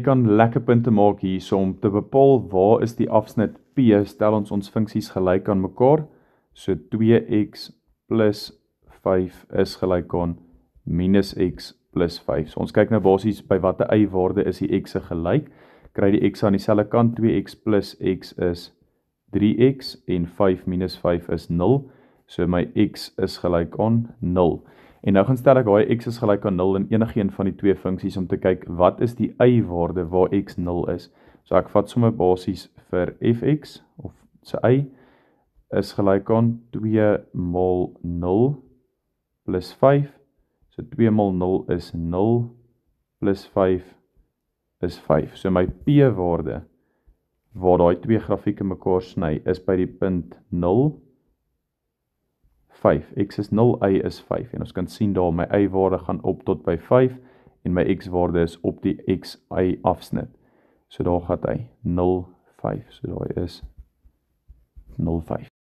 kan lekker punte maak hier, so om te bepaal waar is die afsnit P, stel ons funksies gelyk aan mekaar, so 2x plus 5 is gelyk aan minus x plus 5. So ons kyk nou basies by watter y-waarde is die x gelyk, kry die x aan dieselfde kant, 2x plus x is 3x en 5 minus 5 is 0, so my x is gelyk aan 0. En nou gaan stel ek daai x is gelyk aan 0 in enige een van die twee funksies om te kyk wat is die y-waarde waar x 0 is. So ek vat sommer basies vir fx of sy y is gelyk aan 2 mal 0 plus 5. So 2 mal 0 is 0 plus 5 is 5. So my p-waarde waar daai twee grafieke mekaar sny is by die punt 0, 5. X is 0, y is 5. En ons kan sien daar my y-waarde gaan op tot by 5 en my x-waarde is op die x-y afsnit. So daar gaan hy 0, 5. So daar is 0, 5.